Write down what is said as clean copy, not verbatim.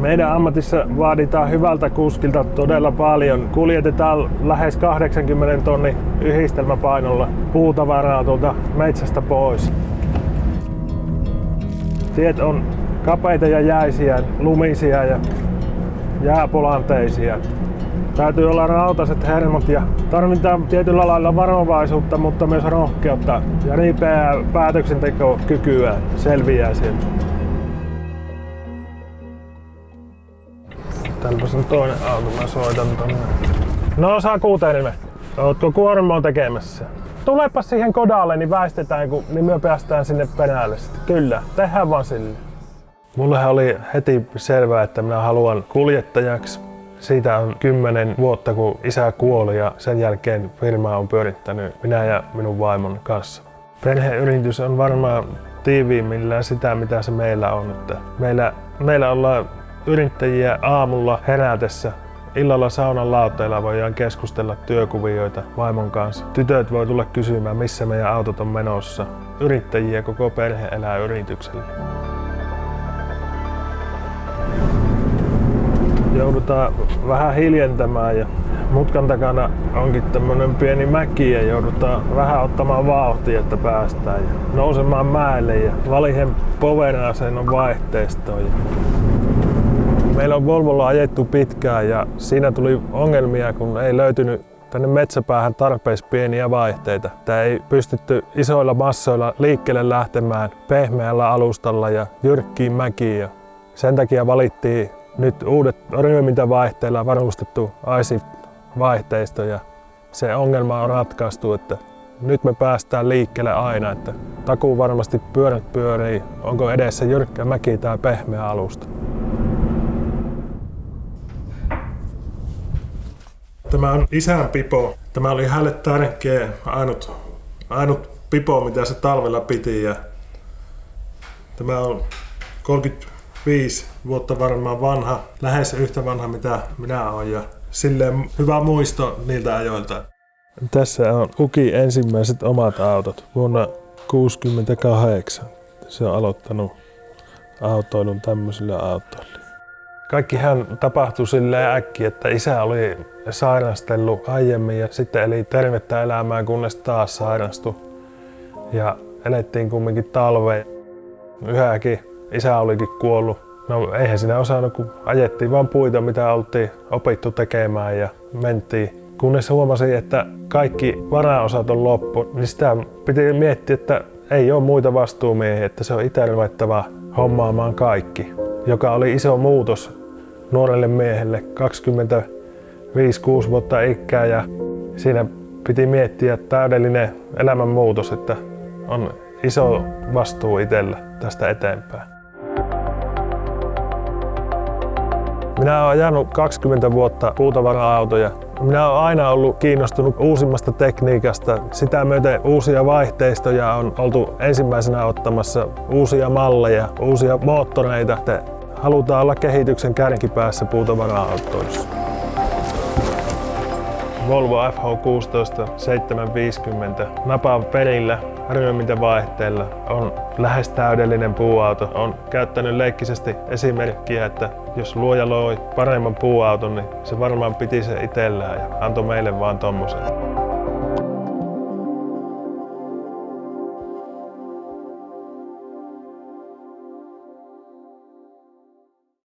Meidän ammatissa vaaditaan hyvältä kuskilta todella paljon. Kuljetetaan lähes 80 tonnin yhdistelmäpainolla puutavaraa tuolta metsästä pois. Tiet on kapeita ja jäisiä, lumisia ja jääpolanteisia. Täytyy olla rautaiset hermot ja tarvitaan tietyllä lailla varovaisuutta, mutta myös rohkeutta ja ripeää päätöksentekokykyä selviää sieltä. Täälpäs on toinen auto, mä soitan tonne. No Saku, terve. Ootko kuormaa tekemässä? Tulepa siihen kodalle, niin väistetään, niin me päästään sinne penäälle sitten. Kyllä, tehdään vaan sille. Mullehan oli heti selvää, että minä haluan kuljettajaksi. Siitä on 10 vuotta, kun isä kuoli ja sen jälkeen firmaa on pyörittänyt minä ja minun vaimon kanssa. Perheyritys on varmaan tiiviimmillään sitä, mitä se meillä on. Että meillä ollaan yrittäjiä aamulla herätessä. Illalla saunan lauteilla voidaan keskustella työkuvioita vaimon kanssa. Tytöt voi tulla kysymään, missä meidän autot on menossa. Yrittäjiä koko perhe elää yrityksellä. Joudutaan vähän hiljentämään ja mutkan takana onkin tämmönen pieni mäki ja joudutaan vähän ottamaan vauhtia, että päästään ja nousemaan mäelle ja Valihen Poveraaseen on vaihteistoa. Meillä on Volvolla ajettu pitkään ja siinä tuli ongelmia, kun ei löytynyt tänne metsäpäähän tarpeeksi pieniä vaihteita. Tää ei pystytty isoilla massoilla liikkeelle lähtemään pehmeällä alustalla ja jyrkkiin mäkiin. Sen takia valittiin nyt uudet ryömintävaihteilla varustettu ICE-vaihteisto ja se ongelma on ratkaistu, että nyt me päästään liikkeelle aina, että takuu varmasti pyörät pyörii, onko edessä jyrkkä mäki tai pehmeä alusta. Tämä on isän pipo. Tämä oli hänelle tärkeä ainut pipo, mitä se talvella piti. Ja tämä on 35 vuotta varmaan vanha, lähes yhtä vanha mitä minä olen ja silleen hyvä muisto niiltä ajoilta. Tässä on Uki ensimmäiset omat autot vuonna 1968. Se on aloittanut autoilun tämmöisillä autoilla. Kaikkihan tapahtui silleen äkkiä, että isä oli sairastellut aiemmin ja sitten eli tervettä elämää, kunnes taas sairastui. Ja elettiin kumminkin talveen. Yhäkin isä olikin kuollut. No eihän siinä osannut, kun ajettiin vaan puita, mitä oltiin opittu tekemään ja mentiin. Kunnes huomasin, että kaikki varaosat on loppu, niin sitä piti miettiä, että ei ole muita vastuumiehiä, että se on itse ruvettava hommaamaan kaikki. Joka oli iso muutos nuorelle miehelle, 25-6 vuotta ikää ja siinä piti miettiä täydellinen elämänmuutos, että on iso vastuu itsellä tästä eteenpäin. Minä olen ajanut 20 vuotta puutavara-autoja. Minä olen aina ollut kiinnostunut uusimmasta tekniikasta. Sitä myöten uusia vaihteistoja on oltu ensimmäisenä ottamassa, uusia malleja, uusia moottoreita. Halutaan olla kehityksen kärkipäässä puutavara-autoissa. Volvo FH16 750 napaa perillä ryömintävaihteella on lähes täydellinen puuauto. On käyttänyt leikkisesti esimerkkiä, että jos luoja loi paremman puuauton, niin se varmaan piti se itsellään ja antoi meille vaan tommosen.